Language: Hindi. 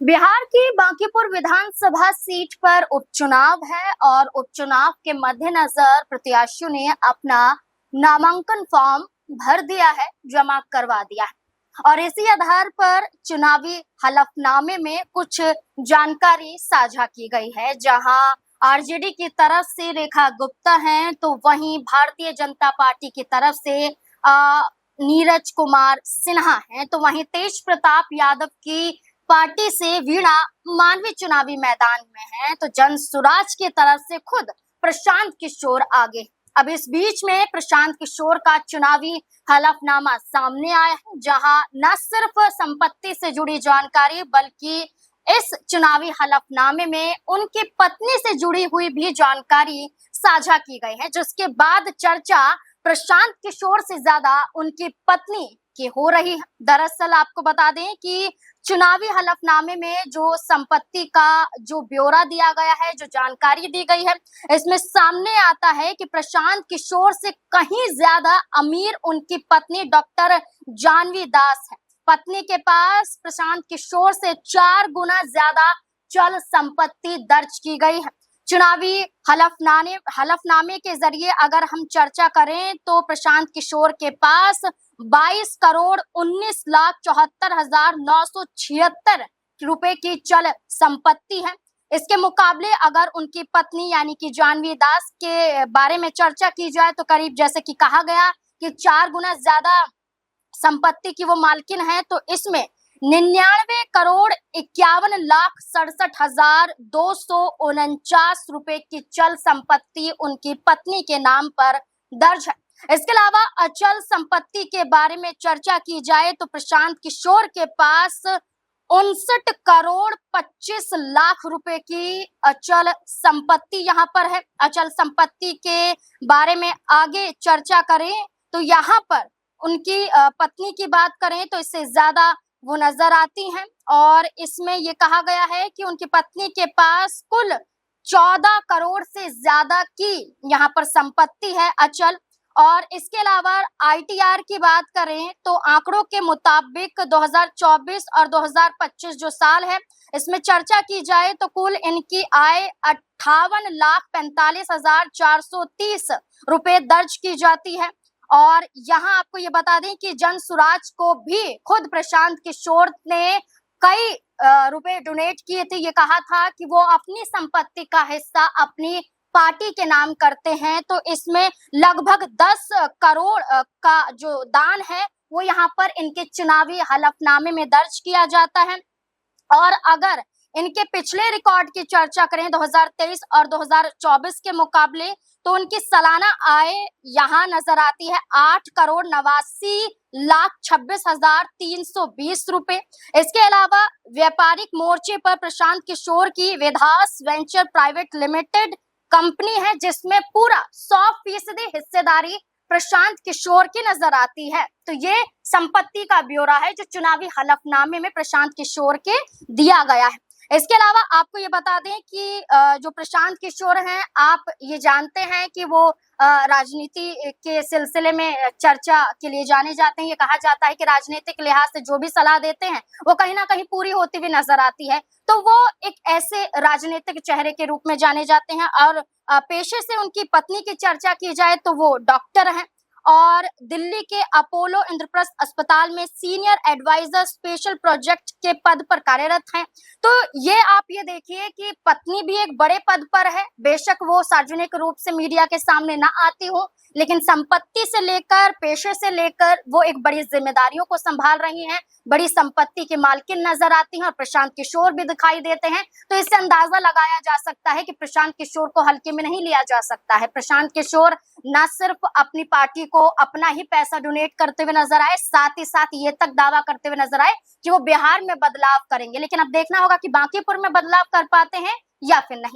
बिहार की बांकीपुर विधानसभा सीट पर उपचुनाव है और उपचुनाव के मद्देनजर प्रत्याशियों ने अपना नामांकन फॉर्म भर दिया है, जमा करवा दिया है और इसी आधार पर चुनावी हलफनामे में कुछ जानकारी साझा की गई है। जहां आरजेडी की तरफ से रेखा गुप्ता हैं, तो वहीं भारतीय जनता पार्टी की तरफ से नीरज कुमार सिन्हा हैं, तो वहीं तेज प्रताप यादव की पार्टी से वीणा मानवी चुनावी मैदान में है, तो जन सुराज की तरफ से खुद प्रशांत किशोर आगे। अब इस बीच में प्रशांत किशोर का चुनावी हलफनामा सामने आया है, जहां न सिर्फ संपत्ति से जुड़ी जानकारी बल्कि इस चुनावी हलफनामे में उनकी पत्नी से जुड़ी हुई भी जानकारी साझा की गई है, जिसके बाद चर्चा प्रशांत किशोर से ज्यादा उनकी पत्नी की हो रही है। दरअसल आपको बता दें कि चुनावी हलफनामे में जो संपत्ति का जो ब्यौरा दिया गया है, जो जानकारी दी गई है, इसमें सामने आता है कि प्रशांत किशोर से कहीं ज्यादा अमीर उनकी पत्नी डॉक्टर जानवी दास है। पत्नी के पास प्रशांत किशोर से 4 गुना ज्यादा चल संपत्ति दर्ज की गई है। चुनावी हलफनामे के जरिए अगर हम चर्चा करें तो प्रशांत किशोर के पास 22,19,74,976 रुपए की चल संपत्ति है। इसके मुकाबले अगर उनकी पत्नी यानी कि जानवी दास के बारे में चर्चा की जाए तो करीब जैसे कि कहा गया कि 4 गुना ज्यादा संपत्ति की वो मालकिन है, तो इसमें 99,61,67,249 रुपए की चल संपत्ति उनकी पत्नी के नाम पर दर्ज है। इसके अलावा अचल संपत्ति के बारे में चर्चा की जाए तो प्रशांत किशोर के पास 59,25,00,000 रुपए की अचल संपत्ति यहाँ पर है। अचल संपत्ति के बारे में आगे चर्चा करें तो यहाँ पर उनकी पत्नी की बात करें तो इससे ज्यादा वो नजर आती हैं और इसमें ये कहा गया है कि उनकी पत्नी के पास कुल 14 करोड़ से ज्यादा की यहाँ पर संपत्ति है अचल। और इसके अलावा आईटीआर की बात करें तो आंकड़ों के मुताबिक 2024 और 2025 जो साल है, इसमें चर्चा की जाए तो कुल इनकी आय 58,45,430 रुपए दर्ज की जाती है। और यहाँ आपको ये बता दें कि जन सुराज को भी खुद प्रशांत किशोर ने कई रुपए डोनेट किए थे। ये कहा था कि वो अपनी संपत्ति का हिस्सा अपनी पार्टी के नाम करते हैं, तो इसमें लगभग 10 करोड़ का जो दान है वो यहाँ पर इनके चुनावी हलफनामे में दर्ज किया जाता है। और अगर इनके पिछले रिकॉर्ड की चर्चा करें 2023 और 2024 के मुकाबले, तो उनकी सालाना आय यहाँ नजर आती है 8,89,26,320 रुपए। इसके अलावा व्यापारिक मोर्चे पर प्रशांत किशोर की विधास वेंचर प्राइवेट लिमिटेड कंपनी है, जिसमें पूरा 100% हिस्सेदारी प्रशांत किशोर की नजर आती है। तो ये संपत्ति का ब्यौरा है जो चुनावी हलफनामे में प्रशांत किशोर के दिया गया है। इसके अलावा आपको ये बता दें कि जो प्रशांत किशोर हैं, आप ये जानते हैं कि वो राजनीति के सिलसिले में चर्चा के लिए जाने जाते हैं। ये कहा जाता है कि राजनीतिक लिहाज से जो भी सलाह देते हैं वो कहीं ना कहीं पूरी होती हुई नजर आती है, तो वो एक ऐसे राजनीतिक चेहरे के रूप में जाने जाते हैं। और पेशे से उनकी पत्नी की चर्चा की जाए तो वो डॉक्टर हैं और दिल्ली के अपोलो इंद्रप्रस्थ अस्पताल में सीनियर एडवाइजर स्पेशल प्रोजेक्ट के पद पर कार्यरत हैं। तो ये आप ये देखिए कि पत्नी भी एक बड़े पद पर है, बेशक वो सार्वजनिक रूप से मीडिया के सामने ना आती हो, लेकिन संपत्ति से लेकर पेशे से लेकर वो एक बड़ी जिम्मेदारियों को संभाल रही हैं, बड़ी संपत्ति की मालकिन नजर आती हैं और प्रशांत किशोर भी दिखाई देते हैं। तो इससे अंदाजा लगाया जा सकता है कि प्रशांत किशोर को हल्के में नहीं लिया जा सकता है। प्रशांत किशोर न सिर्फ अपनी पार्टी को अपना ही पैसा डोनेट करते हुए नजर आए, साथ ही साथ ये तक दावा करते हुए नजर आए कि वो बिहार में बदलाव करेंगे, लेकिन अब देखना होगा कि बांकीपुर में बदलाव कर पाते हैं या फिर नहीं।